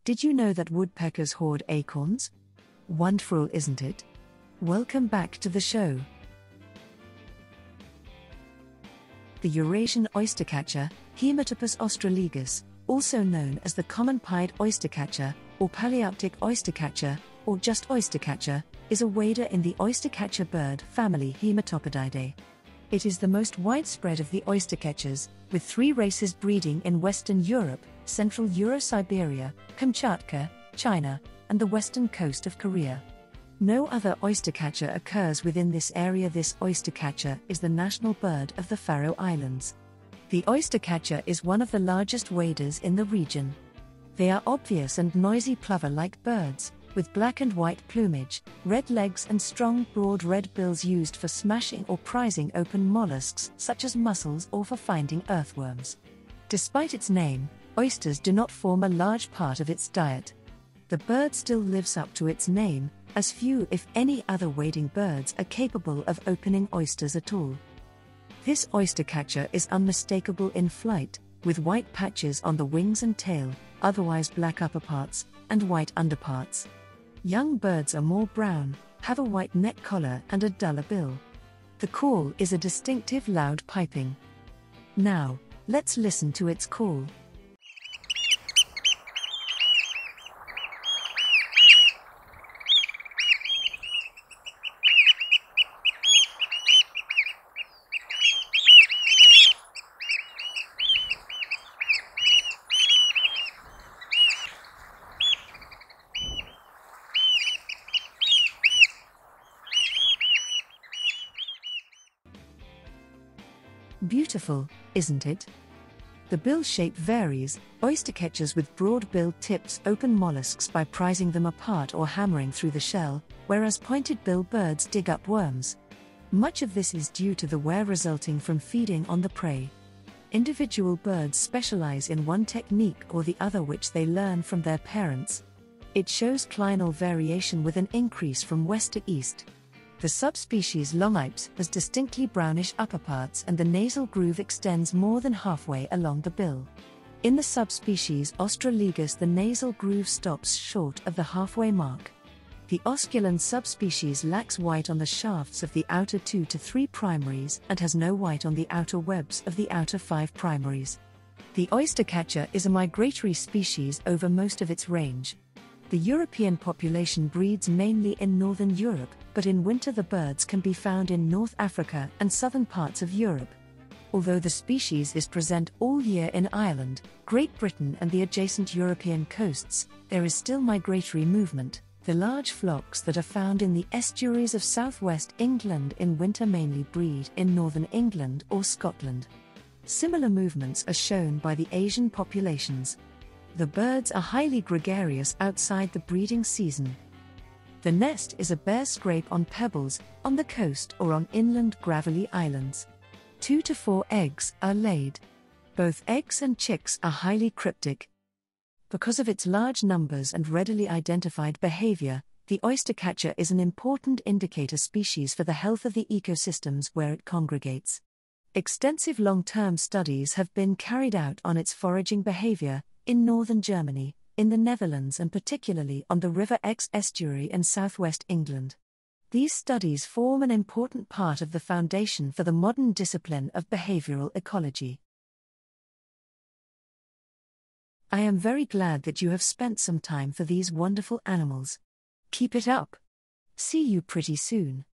Did you know that woodpeckers hoard acorns? Wonderful, isn't it? Welcome back to the show. The Eurasian oystercatcher, Haematopus ostralegus, also known as the common pied oystercatcher, or palaearctic oystercatcher, or just oystercatcher, is a wader in the oystercatcher bird family Haematopodidae. It is the most widespread of the oystercatchers, with 3 races breeding in Western Europe, Central Eurosiberia, Kamchatka, China, and the western coast of Korea. No other oystercatcher occurs within this area. This oystercatcher is the national bird of the Faroe Islands. The oystercatcher is one of the largest waders in the region. They are obvious and noisy plover-like birds, with black and white plumage, red legs and strong, broad red bills used for smashing or prising open molluscs such as mussels or for finding earthworms. Despite its name, oysters do not form a large part of its diet. The bird still lives up to its name, as few if any other wading birds are capable of opening oysters at all. This oystercatcher is unmistakable in flight, with white patches on the wings and tail, otherwise black upperparts, and white underparts. Young birds are more brown, have a white neck collar and a duller bill. The call is a distinctive loud piping. Now, let's listen to its call. Beautiful, isn't it? The bill shape varies. Oystercatchers with broad-billed tips open molluscs by prising them apart or hammering through the shell, whereas pointed-bill birds dig up worms. Much of this is due to the wear resulting from feeding on the prey. Individual birds specialize in one technique or the other which they learn from their parents. It shows clinal variation with an increase from west to east. The subspecies Longipes has distinctly brownish upperparts and the nasal groove extends more than halfway along the bill. In the subspecies Ostralegus, the nasal groove stops short of the halfway mark. The osculans subspecies lacks white on the shafts of the outer 2 to 3 primaries and has no white on the outer webs of the outer 5 primaries. The oystercatcher is a migratory species over most of its range. The European population breeds mainly in northern Europe, but in winter the birds can be found in North Africa and southern parts of Europe. Although the species is present all year in Ireland, Great Britain and the adjacent European coasts, there is still migratory movement. The large flocks that are found in the estuaries of southwest England in winter mainly breed in northern England or Scotland. Similar movements are shown by the Asian populations. The birds are highly gregarious outside the breeding season. The nest is a bare scrape on pebbles, on the coast or on inland gravelly islands. 2 to 4 eggs are laid. Both eggs and chicks are highly cryptic. Because of its large numbers and readily identified behavior, the oystercatcher is an important indicator species for the health of the ecosystems where it congregates. Extensive long-term studies have been carried out on its foraging behavior, in northern Germany, in the Netherlands and particularly on the River Exe estuary in southwest England. These studies form an important part of the foundation for the modern discipline of behavioral ecology. I am very glad that you have spent some time for these wonderful animals. Keep it up. See you pretty soon.